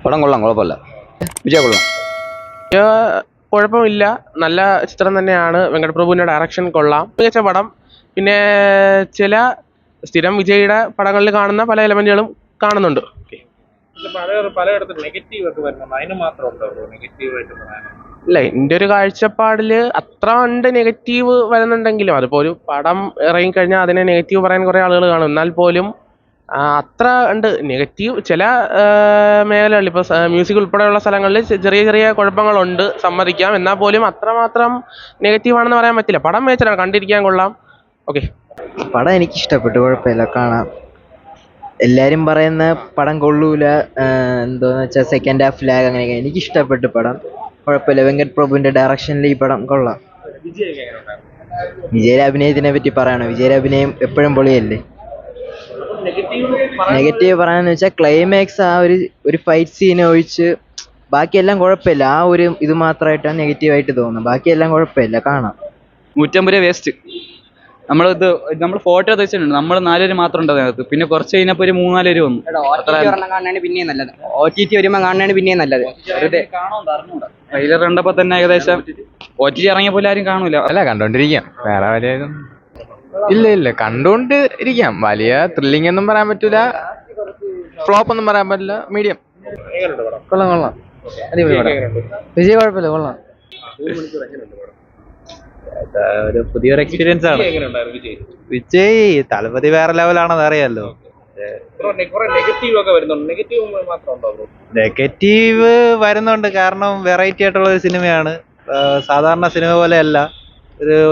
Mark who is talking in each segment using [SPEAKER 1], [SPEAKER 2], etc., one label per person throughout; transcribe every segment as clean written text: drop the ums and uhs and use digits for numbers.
[SPEAKER 1] പടം കൊള്ളാം, കുഴപ്പമില്ല. വിജയ കൊള്ളാം.
[SPEAKER 2] കുഴപ്പമില്ല, നല്ല ചിത്രം തന്നെയാണ്. വെങ്കട് പ്രഭുവിൻ്റെ ഡയറക്ഷൻ കൊള്ളാം, മികച്ച പടം. പിന്നെ ചില സ്ഥിരം വിജയുടെ പടങ്ങളിൽ കാണുന്ന പല എലമെന്റുകളും കാണുന്നുണ്ട്.
[SPEAKER 3] പലയിടത്തും നെഗറ്റീവ് ഒക്കെ വരുന്നുണ്ട്, അതിന് മാത്രം ഉണ്ടോ നെഗറ്റീവായിട്ട് പറയാൻ?
[SPEAKER 2] ഇല്ല, എൻ്റെ ഒരു കാഴ്ചപ്പാടിൽ അത്ര ഉണ്ട് നെഗറ്റീവ് വരുന്നുണ്ടെങ്കിലും അതിപ്പോൾ ഒരു പടം ഇറങ്ങിക്കഴിഞ്ഞാൽ അതിനെ നെഗറ്റീവ് പറയാൻ കുറേ ആളുകൾ കാണും. എന്നാൽ പോലും അത്ര ഉണ്ട് നെഗറ്റീവ് ചില മേഖലകളിൽ. ഇപ്പോൾ മ്യൂസിക് ഉൾപ്പെടെയുള്ള സ്ഥലങ്ങളിൽ ചെറിയ ചെറിയ കുഴപ്പങ്ങളുണ്ട്, സമ്മതിക്കാം. എന്നാൽ പോലും അത്രമാത്രം നെഗറ്റീവാണെന്ന് പറയാൻ പറ്റില്ല. പടം മികച്ചതാണ്, കണ്ടിരിക്കാൻ കൊള്ളാം. ഓക്കെ,
[SPEAKER 4] പടം എനിക്കിഷ്ടപ്പെട്ടു, കുഴപ്പമില്ല, കാണാം. എല്ലാവരും പറയുന്ന പടം കൊള്ളൂല, എന്തോന്ന് വെച്ചാൽ സെക്കൻഡ് ഹാഫ് ലാഗ് അങ്ങനെയൊക്കെ. എനിക്കിഷ്ടപ്പെട്ടു പടം, കുഴപ്പമില്ല. വെങ്കട് പ്രഭുവിൻ്റെ ഡയറക്ഷനിൽ ഈ പടം കൊള്ളാം. വിജയുടെ അഭിനയത്തിനെ പറ്റി പറയണോ? വിജയുടെ അഭിനയം എപ്പോഴും പൊളിയല്ലേ. നെഗറ്റീവ് പറയാന്ന് വെച്ചാൽ ക്ലൈമാക്സ്, ആ ഒരു ഫൈറ്റ് സീൻ ഒഴിച്ച് ബാക്കിയെല്ലാം കുഴപ്പമില്ല. ആ ഒരു ഇത് മാത്രമായിട്ടാണ് നെഗറ്റീവായിട്ട് തോന്നുന്നത്. ബാക്കിയെല്ലാം കുഴപ്പമില്ല, കാണാം.
[SPEAKER 1] 150 വേസ്റ്റ്. നമ്മൾ ഫോട്ടോ വെച്ചിട്ടുണ്ട്, നമ്മൾ 4 പേര് മാത്രം ഉണ്ട് അതിനകത്ത്. പിന്നെ കുറച്ച് കഴിഞ്ഞപ്പോൾ ഒരു 3-4 പേര് വന്നു.
[SPEAKER 4] കാണാനാണ് പിന്നെയും നല്ലത്. OTT വരുമ്പോൾ കാണാനാണ് പിന്നെയും നല്ലത്.
[SPEAKER 1] ട്രെയിലർ കണ്ടപ്പോൾ തന്നെ ഏകദേശം OTT ഇറങ്ങിയപ്പോൾ ആരും കാണൂല.
[SPEAKER 5] അല്ല, കണ്ടോണ്ടിരിക്കാം. വേറെ വലിയ ഇല്ല കണ്ടോണ്ട് ഇരിക്കാം. വലിയ ത്രില്ലിംഗ് ഒന്നും പറയാൻ പറ്റൂല, ഫ്ലോപ്പ് ഒന്നും പറയാൻ പറ്റില്ല, മീഡിയം. കൊള്ളാം. അടിപൊളി പടം. വിജയ് കുഴപ്പമില്ല, കൊള്ളാം.
[SPEAKER 6] ഒരു പുതിയൊരു എക്സ്പീരിയൻസ് ആണ്. വിജയ് തലപതി വേറെ ലെവലാണെന്ന് അറിയാലോ. നെഗറ്റീവ് വരുന്നുണ്ട്, കാരണം വെറൈറ്റി ആയിട്ടുള്ള ഒരു സിനിമയാണ്. സാധാരണ സിനിമ പോലെയല്ല,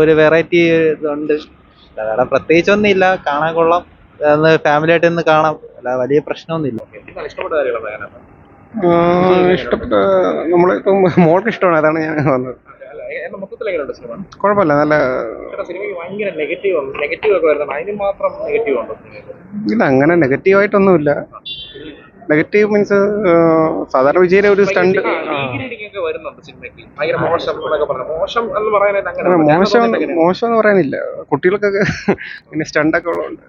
[SPEAKER 6] ഒരു വെറൈറ്റി ഇതുണ്ട്. വേറെ പ്രത്യേകിച്ചൊന്നും ഇല്ല, കാണാൻ കൊള്ളാം. ഫാമിലി ആയിട്ട് ഇന്ന് കാണാം, അല്ല വലിയ പ്രശ്നമൊന്നുമില്ല.
[SPEAKER 7] ഇഷ്ടപ്പെട്ട നമ്മളിപ്പം മോൾക്ക് ഇഷ്ടമാണ്, അതാണ് ഞാൻ വന്നത്. കുഴപ്പമില്ല, നല്ല. ഇല്ല, അങ്ങനെ നെഗറ്റീവായിട്ടൊന്നുമില്ല. നെഗറ്റീവ് മീൻസ് സാധാരണ വിജയിലെ ഒരു സ്റ്റണ്ട്. മോശം എന്ന് പറയാനില്ല, കുട്ടികൾക്കൊക്കെ പിന്നെ സ്റ്റണ്ടൊക്കെ ഉള്ളതുകൊണ്ട്.